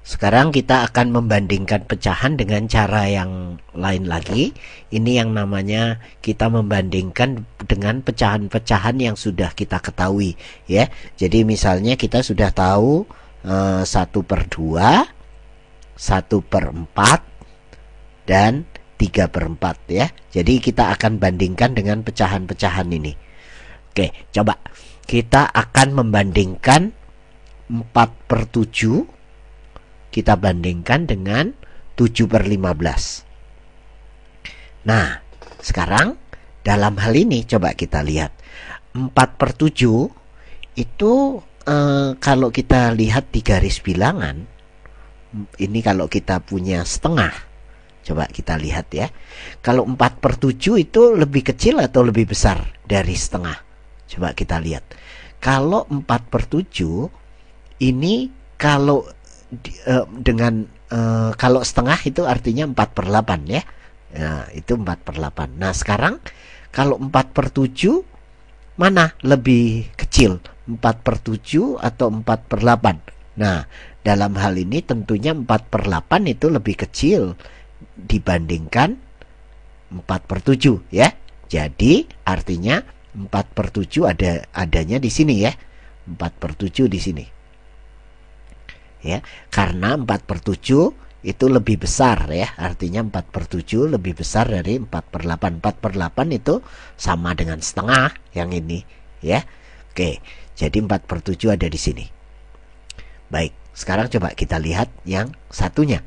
Sekarang kita akan membandingkan pecahan dengan cara yang lain lagi. Ini yang namanya kita membandingkan dengan pecahan-pecahan yang sudah kita ketahui, ya. Jadi misalnya kita sudah tahu 1/2, 1/4, dan 3/4, ya. Jadi kita akan bandingkan dengan pecahan-pecahan ini. Oke, coba kita akan membandingkan 4/7, kita bandingkan dengan 7/15. Nah, sekarang dalam hal ini coba kita lihat 4/7 itu kalau kita lihat di garis bilangan, ini kalau kita punya setengah, coba kita lihat ya. Kalau 4/7 itu lebih kecil atau lebih besar dari setengah? Coba kita lihat. Kalau 4/7 ini kalau dengan kalau setengah itu artinya 4/8, ya. Nah, itu 4/8. Nah, sekarang kalau 4/7 mana lebih kecil? 4/7 atau 4/8? Nah, dalam hal ini tentunya 4/8 itu lebih kecil dibandingkan 4/7, ya. Jadi artinya 4/7 adanya di sini, ya. 4/7 di sini. Ya, karena 4/7 itu lebih besar, ya. Artinya 4/7 lebih besar dari 4/8. 4/8 itu sama dengan setengah yang ini, ya. Oke, jadi 4/7 ada di sini. Baik, sekarang coba kita lihat yang satunya,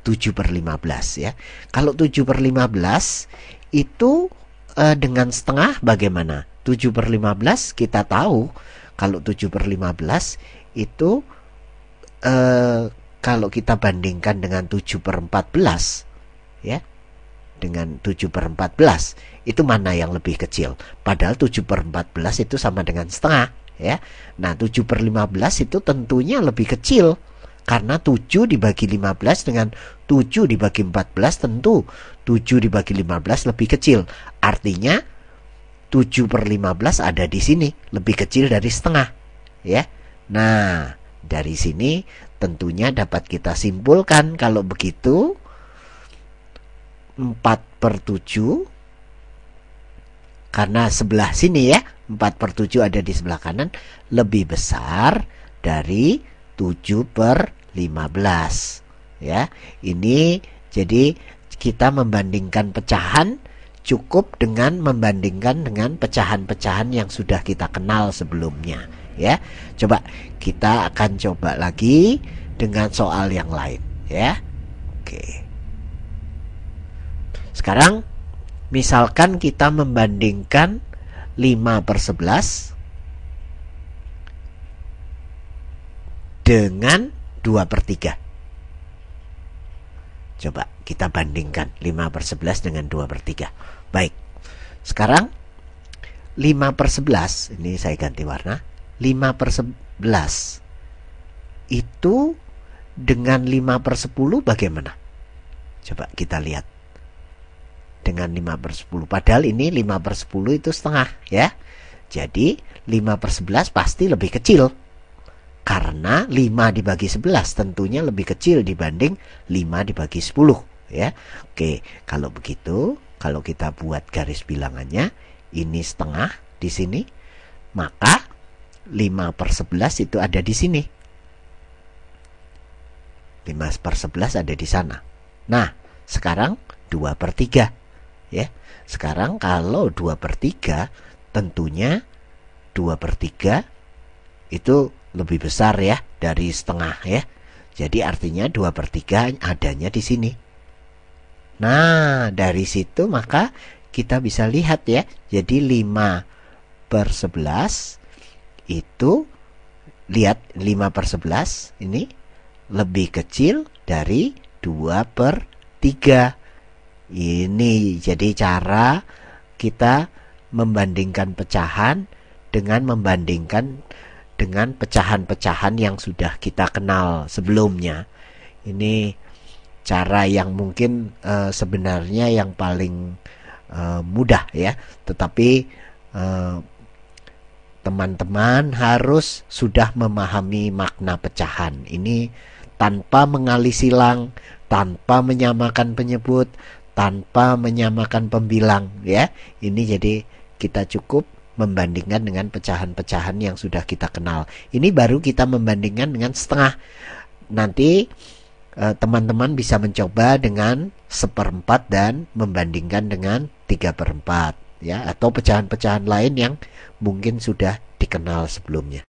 7/15, ya. Kalau 7/15 itu dengan setengah bagaimana? 7/15 kita tahu kalau 7/15 itu kalau kita bandingkan dengan 7/14, ya, dengan 7/14 itu mana yang lebih kecil? Padahal 7/14 itu sama dengan setengah, ya. Nah, 7/15 itu tentunya lebih kecil karena 7 dibagi 15 dengan 7 dibagi 14, tentu 7 dibagi 15 lebih kecil. Artinya 7/15 ada di sini, lebih kecil dari setengah, ya. Nah, dari sini tentunya dapat kita simpulkan kalau begitu 4/7, karena sebelah sini, ya, 4/7 ada di sebelah kanan, lebih besar dari 7/15, ya. Ini jadi kita membandingkan pecahan cukup dengan membandingkan dengan pecahan-pecahan yang sudah kita kenal sebelumnya, ya. Coba kita akan coba lagi dengan soal yang lain, ya. Oke. Sekarang misalkan kita membandingkan 5/11 dengan 2/3. Coba kita bandingkan 5/11 dengan 2/3. Baik, sekarang 5/11, ini saya ganti warna. 5/11 itu dengan 5/10 bagaimana? Coba kita lihat. Dengan 5/10, padahal ini 5/10 itu setengah, ya. Jadi 5/11 pasti lebih kecil karena 5 dibagi 11 tentunya lebih kecil dibanding 5 dibagi 10, ya. Oke, kalau begitu, kalau kita buat garis bilangannya, ini setengah di sini, maka 5/11 itu ada di sini. 5/11 ada di sana. Nah, sekarang 2/3, ya. Sekarang kalau 2/3 tentunya 2/3 itu lebih besar, ya, dari setengah, ya. Jadi artinya 2/3 adanya di sini. Nah, dari situ maka kita bisa lihat, ya. Jadi 5/11 itu, lihat, 5/11 ini lebih kecil dari 2/3. Ini jadi cara kita membandingkan pecahan dengan membandingkan dengan pecahan-pecahan yang sudah kita kenal sebelumnya. Ini cara yang mungkin sebenarnya yang paling mudah, ya. Tetapi teman-teman harus sudah memahami makna pecahan. Ini tanpa mengali silang, tanpa menyamakan penyebut, tanpa menyamakan pembilang, ya. Ini jadi kita cukup membandingkan dengan pecahan-pecahan yang sudah kita kenal. Ini baru kita membandingkan dengan setengah. Nanti teman-teman bisa mencoba dengan 1/4 dan membandingkan dengan 3/4, ya, atau pecahan-pecahan lain yang mungkin sudah dikenal sebelumnya.